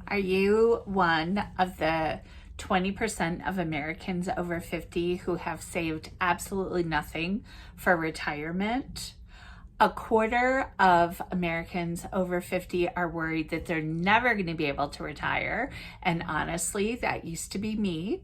Are you one of the 20% of Americans over 50 who have saved absolutely nothing for retirement? A quarter of Americans over 50 are worried that they're never going to be able to retire. And honestly, that used to be me.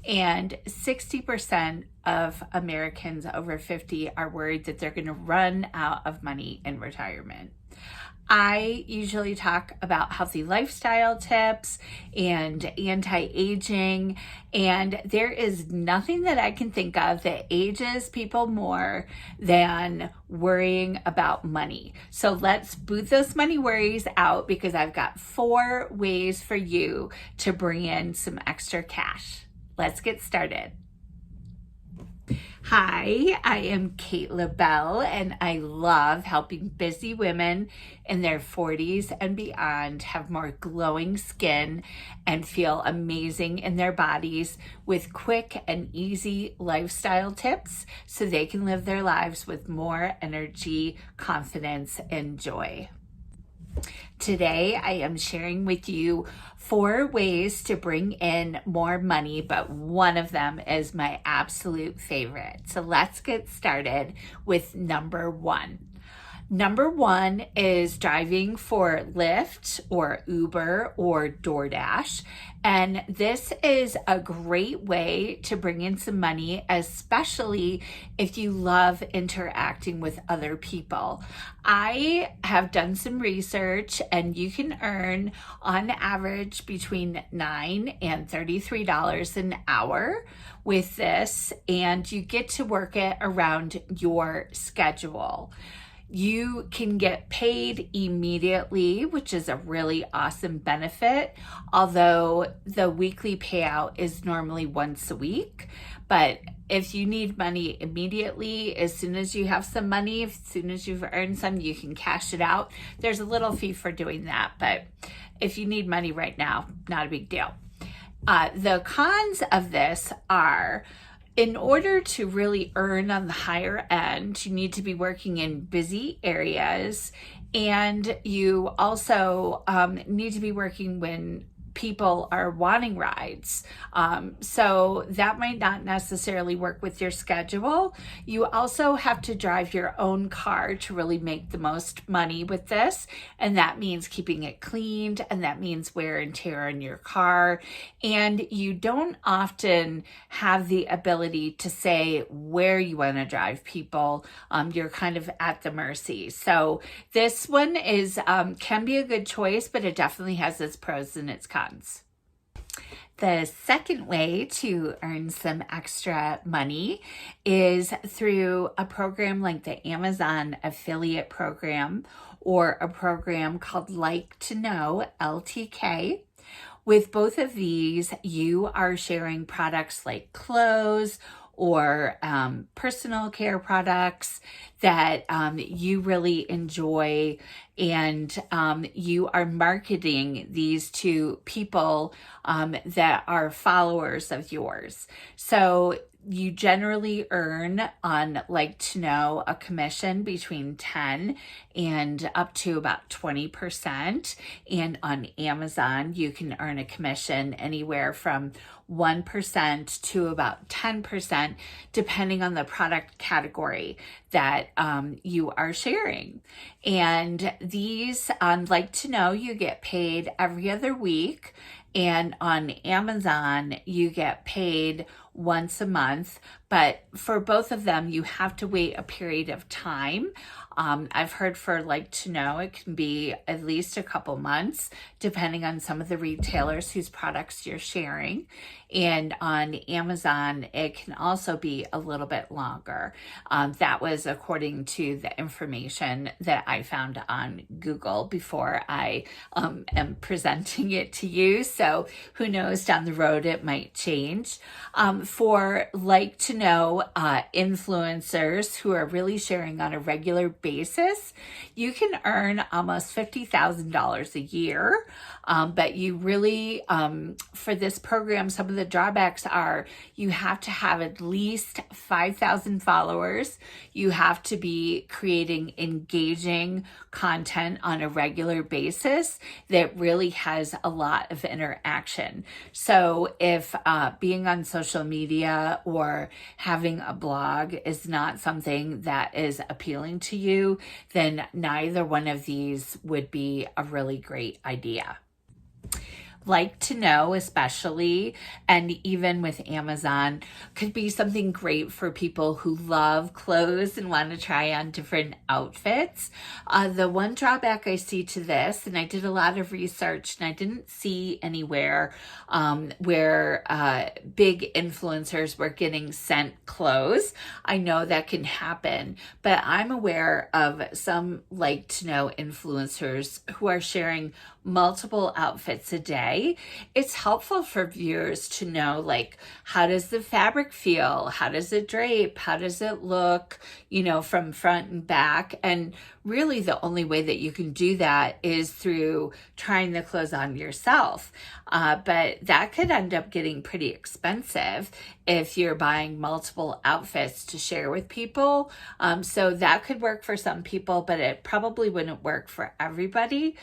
And 60% of Americans over 50 are worried that they're going to run out of money in retirement. I usually talk about healthy lifestyle tips and anti-aging, and there is nothing that I can think of that ages people more than worrying about money. So let's boot those money worries out, because I've got 4 ways for you to bring in some extra cash. Let's get started. Hi, I am Kate LaBelle, and I love helping busy women in their 40s and beyond have more glowing skin and feel amazing in their bodies with quick and easy lifestyle tips so they can live their lives with more energy, confidence, and joy. Today, I am sharing with you 4 ways to bring in more money, but one of them is my absolute favorite. So let's get started with number 1. Number 1 is driving for Lyft or Uber or DoorDash. And this is a great way to bring in some money, especially if you love interacting with other people. I have done some research, and you can earn on average between $9 and $33 an hour with this, and you get to work it around your schedule. You can get paid immediately, which is a really awesome benefit, although the weekly payout is normally once a week. But if you need money immediately, as soon as you have some money, as soon as you've earned some, you can cash it out. There's a little fee for doing that, but if you need money right now, not a big deal. The cons of this are, in order to really earn on the higher end, you need to be working in busy areas, and you also need to be working when people are wanting rides. So that might not necessarily work with your schedule. You also have to drive your own car to really make the most money with this. And that means keeping it cleaned, and that means wear and tear on your car. And you don't often have the ability to say where you want to drive people. You're kind of at the mercy. So this one is can be a good choice, but it definitely has its pros and its cons. The second way to earn some extra money is through a program like the Amazon affiliate program, or a program called Like to Know, LTK. With both of these, you are sharing products like clothes or personal care products that you really enjoy, and you are marketing these to people that are followers of yours. So you generally earn on Like to Know a commission between 10 and up to about 20%. And on Amazon, you can earn a commission anywhere from 1% to about 10%, depending on the product category that you are sharing. And these on Like to Know, you get paid every other week. And on Amazon, you get paid once a month. But for both of them, you have to wait a period of time. I've heard for Like to Know, it can be at least a couple months, depending on some of the retailers whose products you're sharing. And on Amazon, it can also be a little bit longer. That was according to the information that I found on Google before I am presenting it to you. So who knows, down the road, it might change. For Like to know influencers who are really sharing on a regular basis, you can earn almost $50,000 a year. But you really, for this program, some of the drawbacks are you have to have at least 5,000 followers. You have to be creating engaging content on a regular basis that really has a lot of interaction. So if being on social media or having a blog is not something that is appealing to you, then neither one of these would be a really great idea. Like to know, especially, and even with Amazon, could be something great for people who love clothes and want to try on different outfits. The one drawback I see to this, and I did a lot of research and I didn't see anywhere where big influencers were getting sent clothes. I know that can happen, but I'm aware of some like to know influencers who are sharing multiple outfits a day. It's helpful for viewers to know, like, how does the fabric feel? How does it drape? How does it look, from front and back? And really the only way that you can do that is through trying the clothes on yourself. But that could end up getting pretty expensive if you're buying multiple outfits to share with people. So that could work for some people, but it probably wouldn't work for everybody.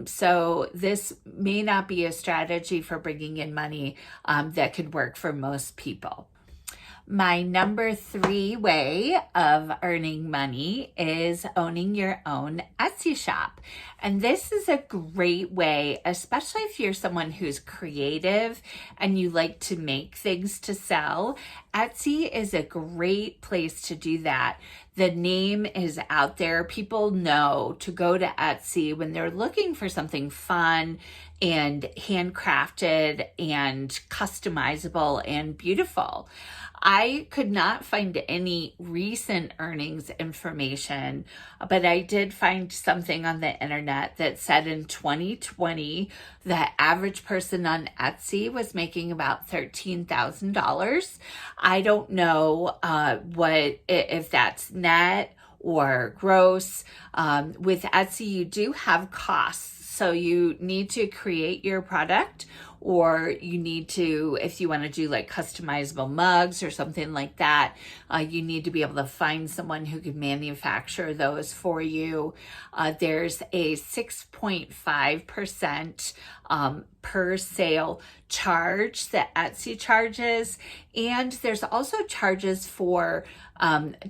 So this may not be a strategy for bringing in money that could work for most people. My number 3 way of earning money is owning your own Etsy shop. And this is a great way, especially if you're someone who's creative and you like to make things to sell. Etsy is a great place to do that. The name is out there. People know to go to Etsy when they're looking for something fun and handcrafted and customizable and beautiful. I could not find any recent earnings information, but I did find something on the internet that said in 2020, the average person on Etsy was making about $13,000. I don't know if that's net or gross. With Etsy, you do have costs. So you need to create your product, or you need to, if you want to do like customizable mugs or something like that, you need to be able to find someone who can manufacture those for you. There's a 6.5% per sale charge that Etsy charges. And there's also charges for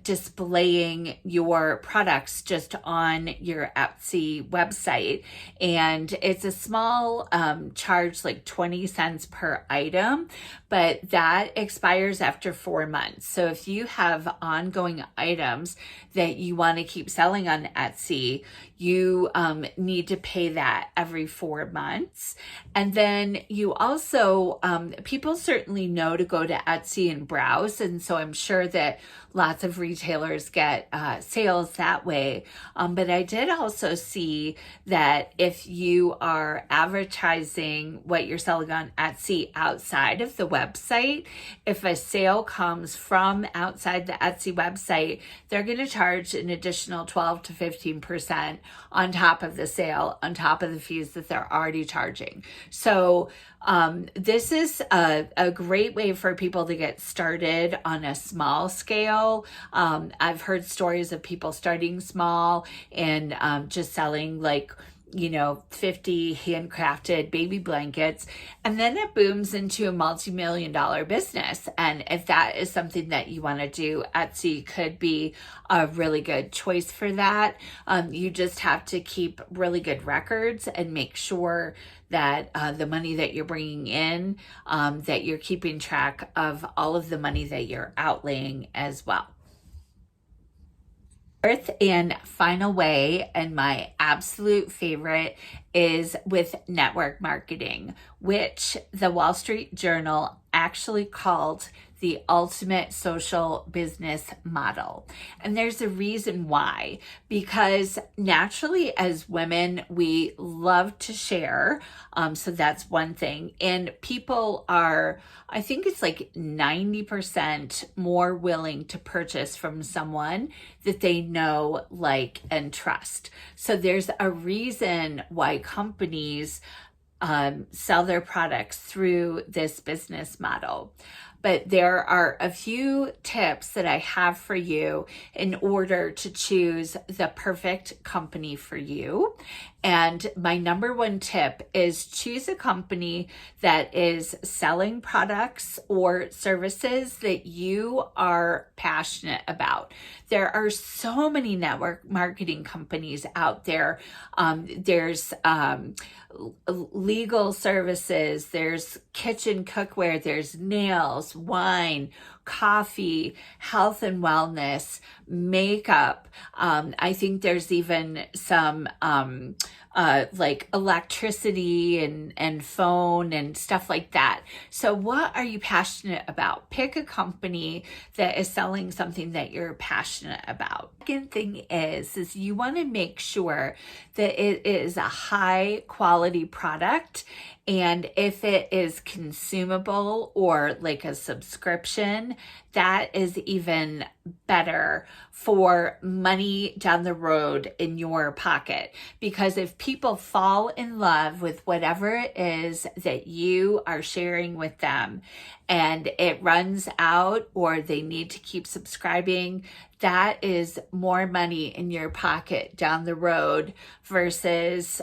displaying your products just on your Etsy website. And it's a small charge, like 20 cents per item, but that expires after 4 months. So if you have ongoing items that you want to keep selling on Etsy, you need to pay that every 4 months. And then you also, people certainly know to go to Etsy and browse. And so I'm sure that lots of retailers get sales that way. But I did also see that if you are advertising what you're selling on Etsy outside of the website, if a sale comes from outside the Etsy website, they're going to charge an additional 12 to 15% on top of the sale, on top of the fees that they're already charging. So this is a great way for people to get started on a small scale. I've heard stories of people starting small and just selling 50 handcrafted baby blankets, and then it booms into a multi-million-dollar business. And if that is something that you want to do, Etsy could be a really good choice for that. You just have to keep really good records and make sure that the money that you're bringing in, that you're keeping track of all of the money that you're outlaying as well. Fourth and final way, and my absolute favorite, is with network marketing, which the Wall Street Journal actually called the ultimate social business model. And there's a reason why, because naturally as women, we love to share. So that's one thing. And people are, I think it's like 90% more willing to purchase from someone that they know, like, and trust. So there's a reason why companies sell their products through this business model. But there are a few tips that I have for you in order to choose the perfect company for you. And my number one tip is choose a company that is selling products or services that you are passionate about. There are so many network marketing companies out there. There's legal services, there's kitchen cookware, there's nails, wine, coffee, health and wellness, makeup. I think there's even some like electricity and phone and stuff like that. So what are you passionate about? Pick a company that is selling something that you're passionate about. Second thing is you want to make sure that it is a high quality product. And if it is consumable or like a subscription, that is even better for money down the road in your pocket. Because if people fall in love with whatever it is that you are sharing with them and it runs out or they need to keep subscribing, that is more money in your pocket down the road versus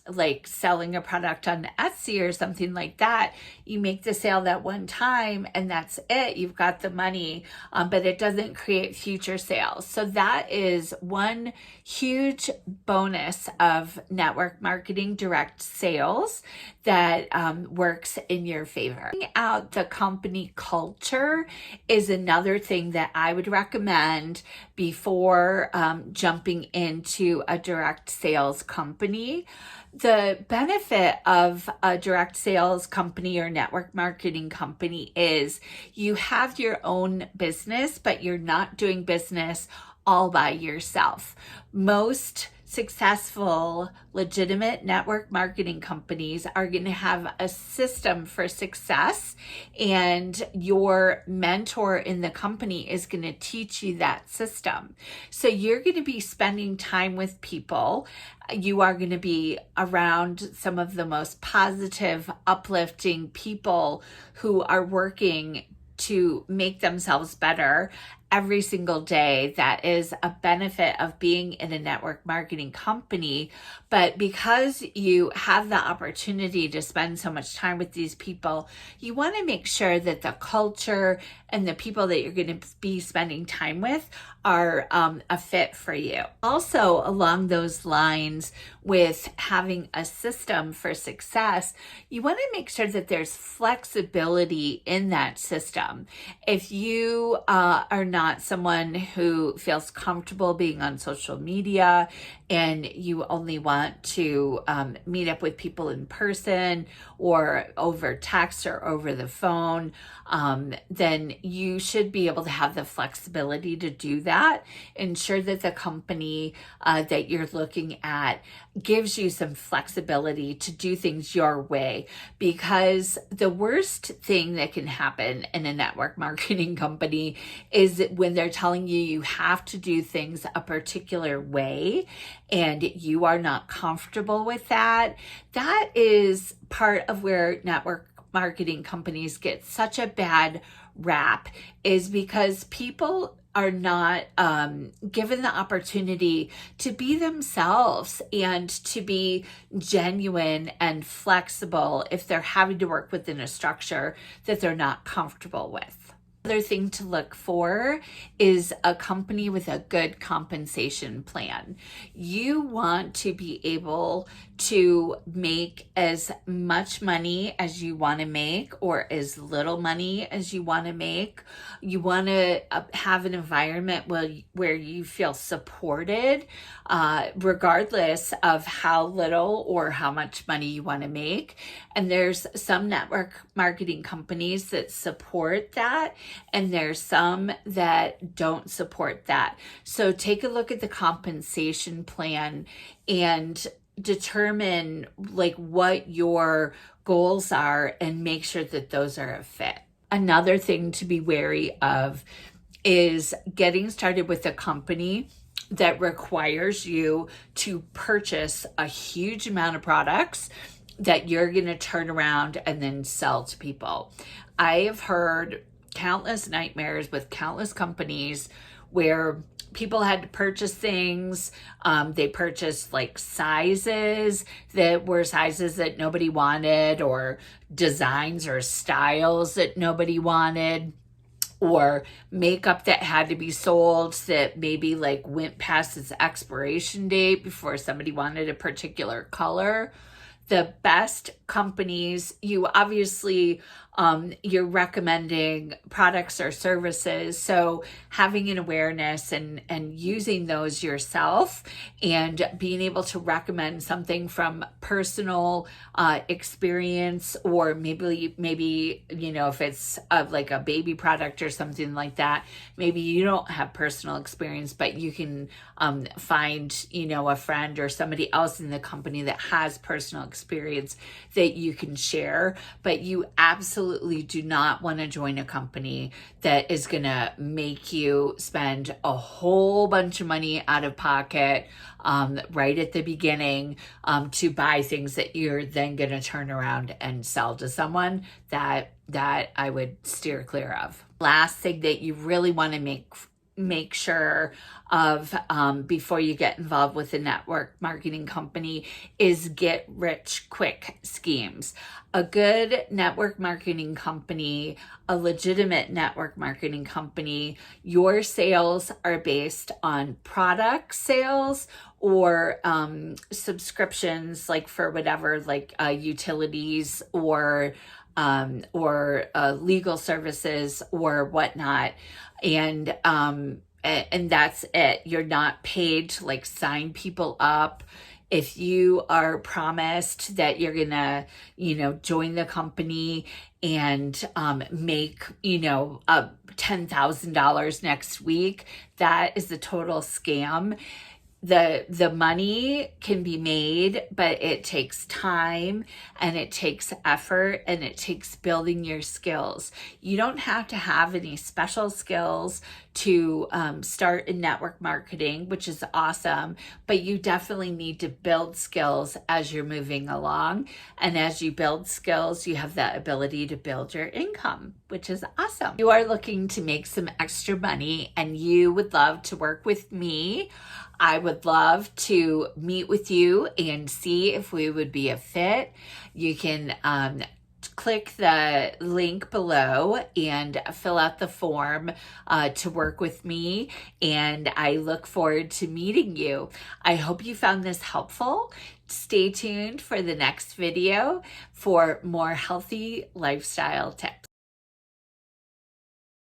like selling a product on Etsy or something like that. You make the sale that one time and that's it. You've got the money, but it doesn't create future sales. So that is one huge bonus of network marketing direct sales that works in your favor. Figuring out the company culture is another thing that I would recommend before jumping into a direct sales company. The benefit of a direct sales company or network marketing company is you have your own business, but you're not doing business all by yourself. Most successful, legitimate network marketing companies are going to have a system for success, and your mentor in the company is going to teach you that system. So you're going to be spending time with people. You are going to be around some of the most positive, uplifting people who are working to make themselves better every single day. That is a benefit of being in a network marketing company. But because you have the opportunity to spend so much time with these people, you want to make sure that the culture and the people that you're going to be spending time with are a fit for you. Also, along those lines, with having a system for success, you want to make sure that there's flexibility in that system. If you are not someone who feels comfortable being on social media and you only want to meet up with people in person or over text or over the phone, then you should be able to have the flexibility to do that. Ensure that the company that you're looking at gives you some flexibility to do things your way, because the worst thing that can happen in a network marketing company is when they're telling you you have to do things a particular way and you are not comfortable with that. That is part of where network marketing companies get such a bad rap, is because people are not given the opportunity to be themselves and to be genuine and flexible if they're having to work within a structure that they're not comfortable with. Another thing to look for is a company with a good compensation plan. You want to be able to make as much money as you want to make or as little money as you want to make. You want to have an environment where you feel supported, regardless of how little or how much money you want to make. And there's some network marketing companies that support that, and there's some that don't support that. So take a look at the compensation plan and determine like what your goals are and make sure that those are a fit. Another thing to be wary of is getting started with a company that requires you to purchase a huge amount of products that you're going to turn around and then sell to people. I have heard countless nightmares with countless companies where people had to purchase things. They purchased like sizes that were sizes that nobody wanted, or designs or styles that nobody wanted, or makeup that had to be sold that maybe like went past its expiration date before somebody wanted a particular color. The best companies, you obviously, you're recommending products or services. So having an awareness and using those yourself and being able to recommend something from personal experience, or maybe, you know, if it's like a baby product or something like that, maybe you don't have personal experience, but you can find, you know, a friend or somebody else in the company that has personal experience that you can share. But you absolutely do not want to join a company that is going to make you spend a whole bunch of money out of pocket right at the beginning to buy things that you're then going to turn around and sell to someone. That I would steer clear of. Last thing that you really want to make sure of before you get involved with a network marketing company is get rich quick schemes. A good network marketing company, a legitimate network marketing company, your sales are based on product sales or subscriptions, like for whatever, like utilities or legal services or whatnot. And that's it. You're not paid to like sign people up. If you are promised that you're gonna, you know, join the company and make, you know, $10,000 next week, that is a total scam. The money can be made, but it takes time and it takes effort and it takes building your skills. You don't have to have any special skills to start in network marketing, which is awesome, but you definitely need to build skills as you're moving along. And as you build skills, you have that ability to build your income, which is awesome. You are looking to make some extra money and you would love to work with me. I would love to meet with you and see if we would be a fit. You can click the link below and fill out the form to work with me, and I look forward to meeting you. I hope you found this helpful. Stay tuned for the next video for more healthy lifestyle tips.